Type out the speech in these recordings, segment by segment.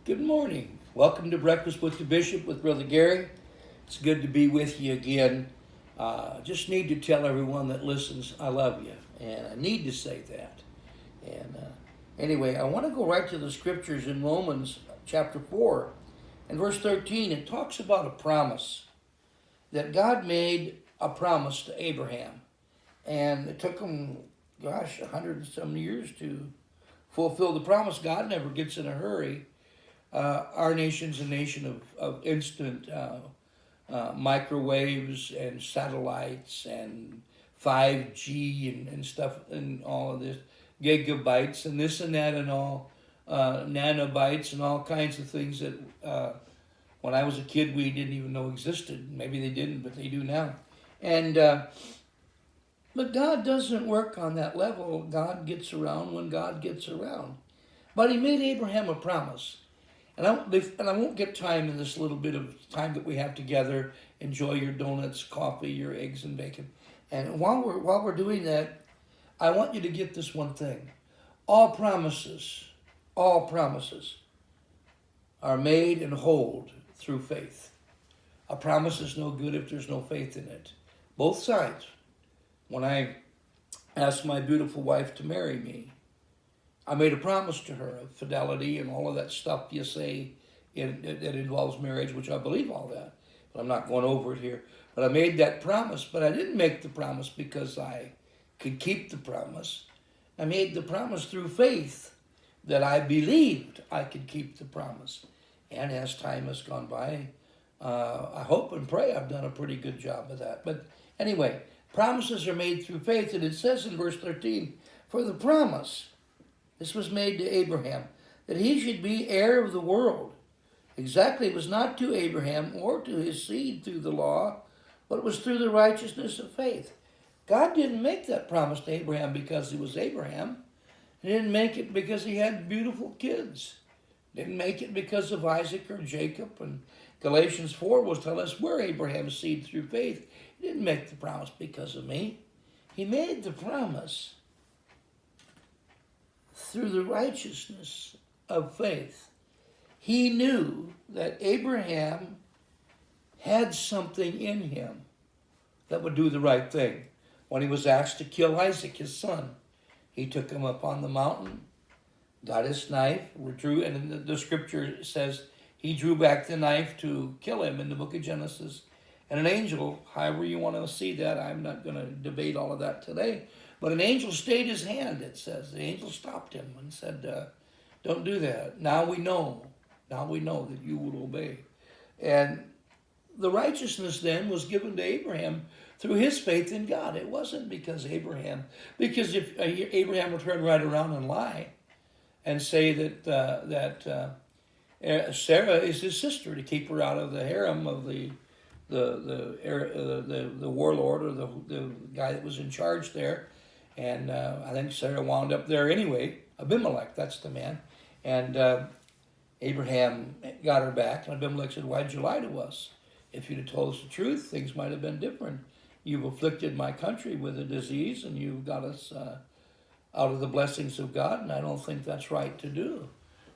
Good morning. Welcome to Breakfast with the Bishop with Brother Gary. It's good to be with you again. Just need to tell everyone that listens, I love you. And I need to say that. And anyway, I want to go right to the scriptures in Romans chapter 4 and verse 13. It talks about a promise that God made a promise to Abraham. And it took him, 100 and some years to fulfill the promise. God never gets in a hurry. Our nation's a nation of instant microwaves and satellites and 5G and stuff and all of this, gigabytes and this and that and all, nanobytes and all kinds of things that when I was a kid we didn't even know existed. Maybe they didn't, but they do now. And but God doesn't work on that level. God gets around when God gets around. But he made Abraham a promise. And I won't get time in this little bit of time that we have together. Enjoy your donuts, coffee, your eggs and bacon. And while we're doing that, I want you to get this one thing. All promises are made and hold through faith. A promise is no good if there's no faith in it. Both sides. When I asked my beautiful wife to marry me, I made a promise to her of fidelity and all of that stuff you say that involves marriage, which I believe all that. But I'm not going over it here. But I made that promise, but I didn't make the promise because I could keep the promise. I made the promise through faith that I believed I could keep the promise. And as time has gone by, I hope and pray I've done a pretty good job of that. But anyway, promises are made through faith, and it says in verse 13, for the promise, this was made to Abraham, that he should be heir of the world. Exactly, it was not to Abraham or to his seed through the law, but it was through the righteousness of faith. God didn't make that promise to Abraham because he was Abraham. He didn't make it because he had beautiful kids. He didn't make it because of Isaac or Jacob. And Galatians 4 will tell us we're Abraham's seed through faith. He didn't make the promise because of me. He made the promise through the righteousness of faith. He knew that Abraham had something in him that would do the right thing. When he was asked to kill Isaac, his son, he took him up on the mountain, got his knife, drew, and the scripture says he drew back the knife to kill him in the book of Genesis. And an angel, however you want to see that, I'm not going to debate all of that today, but an angel stayed his hand, it says. The angel stopped him and said, don't do that. Now we know that you will obey. And the righteousness then was given to Abraham through his faith in God. It wasn't because if Abraham would turn right around and lie and say that Sarah is his sister to keep her out of the harem of the warlord or the guy that was in charge there. And I think Sarah wound up there anyway. Abimelech, that's the man. And Abraham got her back. And Abimelech said, why'd you lie to us? If you'd have told us the truth, things might have been different. You've afflicted my country with a disease, and you've got us out of the blessings of God, and I don't think that's right to do.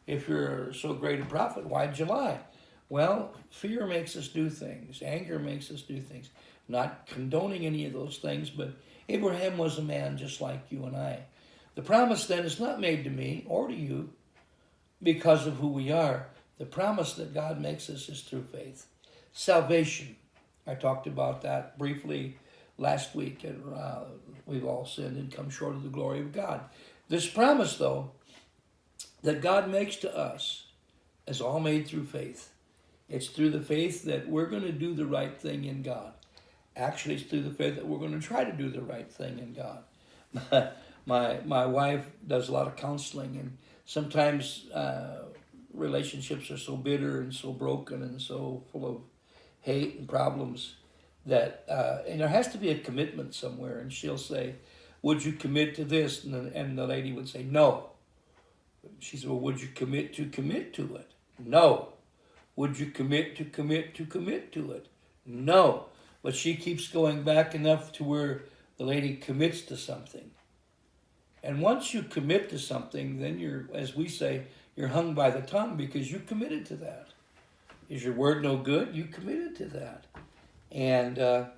If you're so great a prophet, why'd you lie? Well, fear makes us do things. Anger makes us do things. Not condoning any of those things, but Abraham was a man just like you and I. The promise then is not made to me or to you because of who we are. The promise that God makes us is through faith. Salvation. I talked about that briefly last week. And, we've all sinned and come short of the glory of God. This promise, though, that God makes to us is all made through faith. It's through the faith that we're going to do the right thing in God. Actually, it's through the faith that we're going to try to do the right thing in God. My wife does a lot of counseling, and sometimes relationships are so bitter and so broken and so full of hate and problems that and there has to be a commitment somewhere. And she'll say, would you commit to this? And the lady would say, no. She said, well, would you commit to it? No. Would you commit to it? No. But she keeps going back enough to where the lady commits to something. And once you commit to something, then you're, as we say, You're hung by the tongue because you committed to that. Is your word no good? You committed to that. And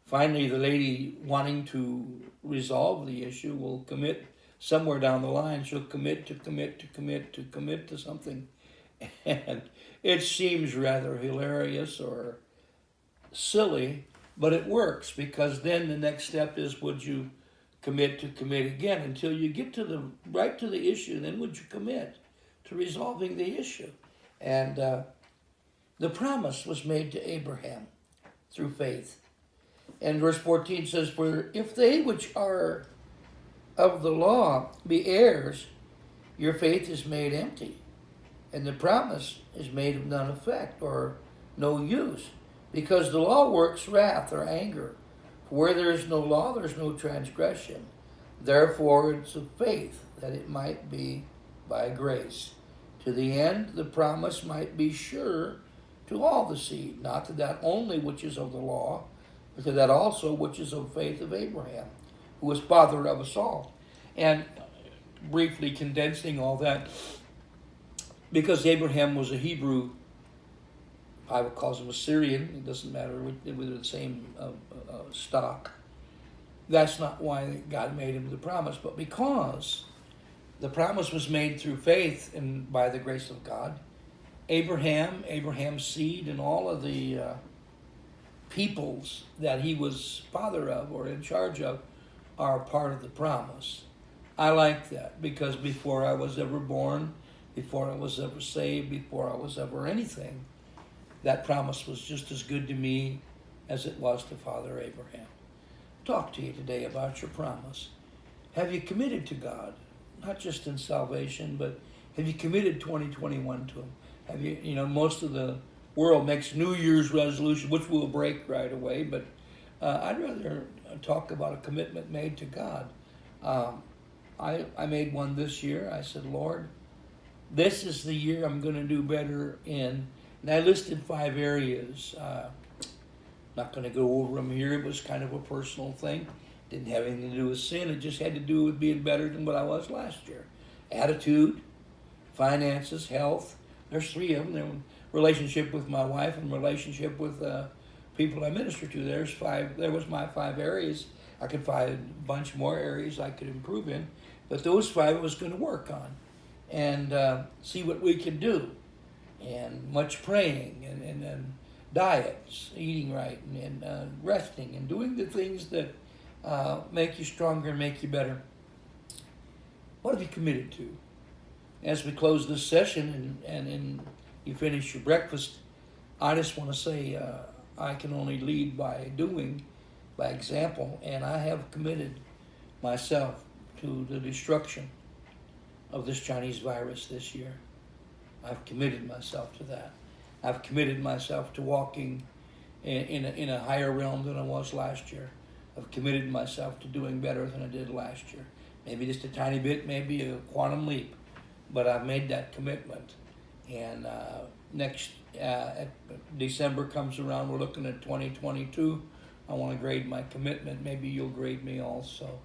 finally, the lady wanting to resolve the issue will commit somewhere down the line. She'll commit to something. And it seems rather hilarious or silly, but it works, because then the next step is, would you commit again until you get to the issue? Then would you commit to resolving the issue? And the promise was made to Abraham through faith. And verse 14 says, "For if they which are of the law be heirs, your faith is made empty, and the promise is made of none effect," or no use, "because the law works wrath," or anger. "For where there is no law, there is no transgression. Therefore it's of faith, that it might be by grace, to the end the promise might be sure to all the seed, not to that only which is of the law, but to that also which is of faith of Abraham, who was father of us all." And briefly condensing all that, because Abraham was a Hebrew, the Bible calls him a Syrian, it doesn't matter whether the same stock. That's not why God made him the promise, but because the promise was made through faith and by the grace of God. Abraham's seed, and all of the peoples that he was father of or in charge of are part of the promise. I like that, because before I was ever born, before I was ever saved, before I was ever anything, that promise was just as good to me as it was to Father Abraham. Talk to you today about your promise. Have you committed to God? Not just in salvation, but have you committed 2021 to Him? Have you, most of the world makes New Year's resolution, which we'll break right away, but I'd rather talk about a commitment made to God. I made one this year. I said, "Lord, this is the year I'm going to do better in," and I listed 5 areas. Not going to go over them here. It was kind of a personal thing. Didn't have anything to do with sin. It just had to do with being better than what I was last year. Attitude, finances, health. There's 3 of them. They're relationship with my wife and relationship with people I minister to. There's 5. There was my 5 areas. I could find a bunch more areas I could improve in, but those 5 I was going to work on and see what we could do. And much praying and diets, eating right, and resting, and doing the things that make you stronger and make you better. What have you committed to? As we close this session and you finish your breakfast, I just want to say I can only lead by doing, by example, and I have committed myself to the destruction of this Chinese virus this year. I've committed myself to that. I've committed myself to walking in a higher realm than I was last year. I've committed myself to doing better than I did last year. Maybe just a tiny bit, maybe a quantum leap, but I've made that commitment. And next December comes around, we're looking at 2022. I want to grade my commitment. Maybe you'll grade me also.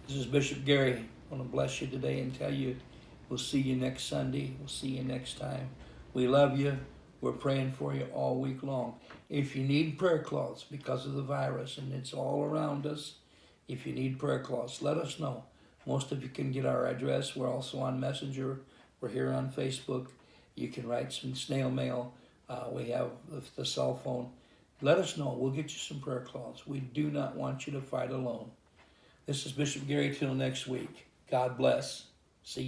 This is Bishop Gary. I want to bless you today and tell you we'll see you next Sunday. We'll see you next time. We love you. We're praying for you all week long. If you need prayer cloths because of the virus, and it's all around us, if you need prayer cloths, let us know. Most of you can get our address. We're also on Messenger. We're here on Facebook. You can write some snail mail. We have the cell phone. Let us know. We'll get you some prayer cloths. We do not want you to fight alone. This is Bishop Gary. Till next week. God bless. See you.